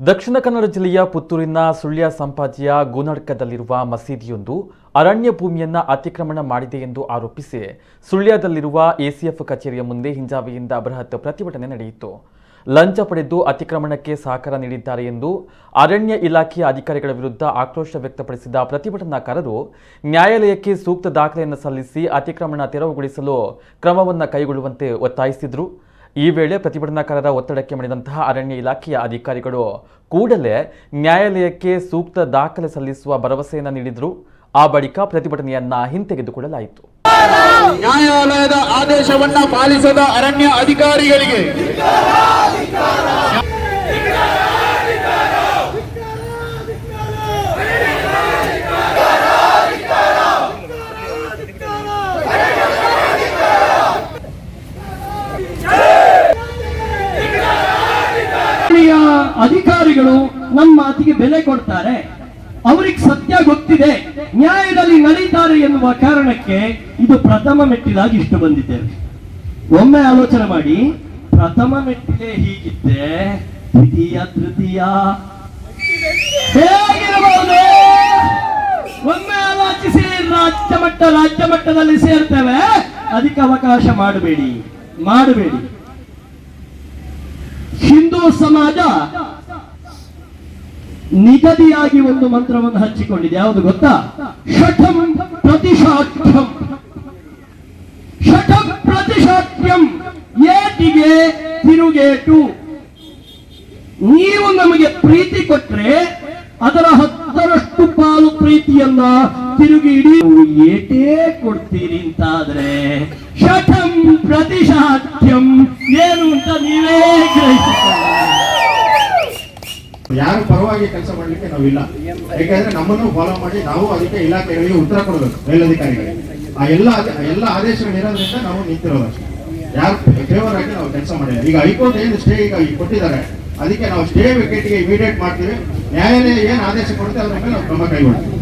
ದಕ್ಷಿಣ ಕನ್ನಡ ಜಿಲ್ಲೆಯ ಪುತ್ತೂರಿನ ಸುಳ್ಯ ಸಂಪಾಜಿಯ ಗೋನಡ್ಕದಲ್ಲಿರುವ ಮಸೀದಿಯೊಂದು ಅರಣ್ಯ ಭೂಮಿಯನ್ನು ಅತಿಕ್ರಮಣ ಮಾಡಿದೆ ಎಂದು ಆರೋಪಿಸಿ ಸುಳ್ಯದಲ್ಲಿರುವ ಎಸಿಎಫ್ ಕಚೇರಿಯ ಮುಂದೆ ಹಿಂಜಾವೆಯಿಂದ ಬೃಹತ್ ಪ್ರತಿಭಟನೆ ನಡೆಯಿತು. ಲಂಚ ಪಡೆದು ಅತಿಕ್ರಮಣಕ್ಕೆ ಸಹಕಾರ ನೀಡಿದ್ದಾರೆ ಎಂದು ಅರಣ್ಯ ಇಲಾಖೆಯ ಅಧಿಕಾರಿಗಳ ವಿರುದ್ಧ ಆಕ್ರೋಶ ವ್ಯಕ್ತಪಡಿಸಿದ ಪ್ರತಿಭಟನಾಕಾರರು ನ್ಯಾಯಾಲಯಕ್ಕೆ ಸೂಕ್ತ ದಾಖಲೆಯನ್ನು ಸಲ್ಲಿಸಿ ಅತಿಕ್ರಮಣ ತೆರವುಗೊಳಿಸಲು ಕ್ರಮವನ್ನು ಕೈಗೊಳ್ಳುವಂತೆ ಒತ್ತಾಯಿಸಿದರು. ಈ ವೇಳೆ ಪ್ರತಿಭಟನಾಕಾರರ ಒತ್ತಡಕ್ಕೆ ಮಣಿದಂತಹ ಅರಣ್ಯ ಇಲಾಖೆಯ ಅಧಿಕಾರಿಗಳು ಕೂಡಲೇ ನ್ಯಾಯಾಲಯಕ್ಕೆ ಸೂಕ್ತ ದಾಖಲೆ ಸಲ್ಲಿಸುವ ಭರವಸೆಯನ್ನು ನೀಡಿದರು. ಆ ಬಳಿಕ ಪ್ರತಿಭಟನೆಯನ್ನ ಹಿಂತೆಗೆದುಕೊಳ್ಳಲಾಯಿತು. ನ್ಯಾಯಾಲಯದ ಆದೇಶವನ್ನ ಪಾಲಿಸದ ಅರಣ್ಯ ಅಧಿಕಾರಿಗಳಿಗೆ ಅಧಿಕಾರಿಗಳು ನಮ್ಮ ಮಾತಿಗೆ ಬೆಲೆ ಕೊಡ್ತಾರೆ. ಅವರಿಗೆ ಸತ್ಯ ಗೊತ್ತಿದೆ, ನ್ಯಾಯದಲ್ಲಿ ನಡೀತಾರೆ ಎನ್ನುವ ಕಾರಣಕ್ಕೆ ಇದು ಪ್ರಥಮ ಮೆಟ್ಟಿಲಾಗಿ ಇಷ್ಟು ಬಂದಿದ್ದೇವೆ. ಒಮ್ಮೆ ಆಲೋಚನೆ ಮಾಡಿ, ಪ್ರಥಮ ಮೆಟ್ಟಿಲೆ ಹೀಗಿದ್ದೆ, ದ್ವಿತೀಯ ತೃತೀಯ ಹೇಗಿರಬಹುದು? ಒಮ್ಮೆ ಆಲೋಚಿಸಿ. ರಾಜ್ಯ ಮಟ್ಟದಲ್ಲಿ ಸೇರ್ತೇವೆ, ಅದಕ್ಕೆ ಅವಕಾಶ ಮಾಡಬೇಡಿ. ಹಿಂದೂ ಸಮಾಜ ನಿಗದಿಯಾಗಿ ಒಂದು ಮಂತ್ರವನ್ನು ಹಂಚಿಕೊಂಡಿದೆ. ಯಾವುದು ಗೊತ್ತಾ? ಶಠಂ ಪ್ರತಿಶಾಠ್ಯಂ. ಶಠಂ ಪ್ರತಿಶಾಠ್ಯಂ, ಏಟಿಗೆ ತಿರುಗೇಟು. ನೀವು ನಮಗೆ ಪ್ರೀತಿ ಕೊಟ್ರೆ ಅದರ 10ರಷ್ಟು ಪಾಲು ಪ್ರೀತಿಯನ್ನ ತಿರುಗಿ ಇಡೀ ಏಟೇ ಕೊಡ್ತೀರಿ ಅಂತಾದ್ರೆ ಶಠಂ ಪ್ರತಿಶಾಠ್ಯಂ ಏನು ಅಂತ ನೀವೇ ಗ್ರಹಿಸಿಕೊಳ್ಳಿ. ಯಾರು ಪರವಾಗಿ ಕೆಲಸ ಮಾಡ್ಲಿಕ್ಕೆ ನಾವಿಲ್ಲ. ಯಾಕಂದ್ರೆ ನಮ್ಮನ್ನು ಫಾಲೋ ಮಾಡಿ ನಾವು ಅದಕ್ಕೆ ಇಲಾಖೆಗಳಿಗೆ ಉತ್ತರ ಕೊಡಬೇಕು. ಮೇಲಧಿಕಾರಿಗಳಿಗೆ ಆ ಎಲ್ಲ ಆದೇಶಗಳಿರೋದ್ರಿಂದ ನಾವು ನಿಂತಿರೋದು ಅಷ್ಟೇ. ಯಾರು ಫೇವರ್ ಆಗಿ ನಾವು ಕೆಲಸ ಮಾಡಿಲ್ಲ. ಈಗ ಹೈಕೋರ್ಟ್ ಏನು ಸ್ಟೇ ಈಗ ಕೊಟ್ಟಿದ್ದಾರೆ, ಅದಕ್ಕೆ ನಾವು ಸ್ಟೇ ವಿಕೆಟ್ಗೆ ಇಮಿಡಿಯೇಟ್ ಮಾಡ್ತೀವಿ. ನ್ಯಾಯಾಲಯ ಏನು ಆದೇಶ ಕೊಡುತ್ತೆ ಅದರ ಮೇಲೆ ನಾವು ಕ್ರಮ ಕೈಗೊಳ್ತೀವಿ.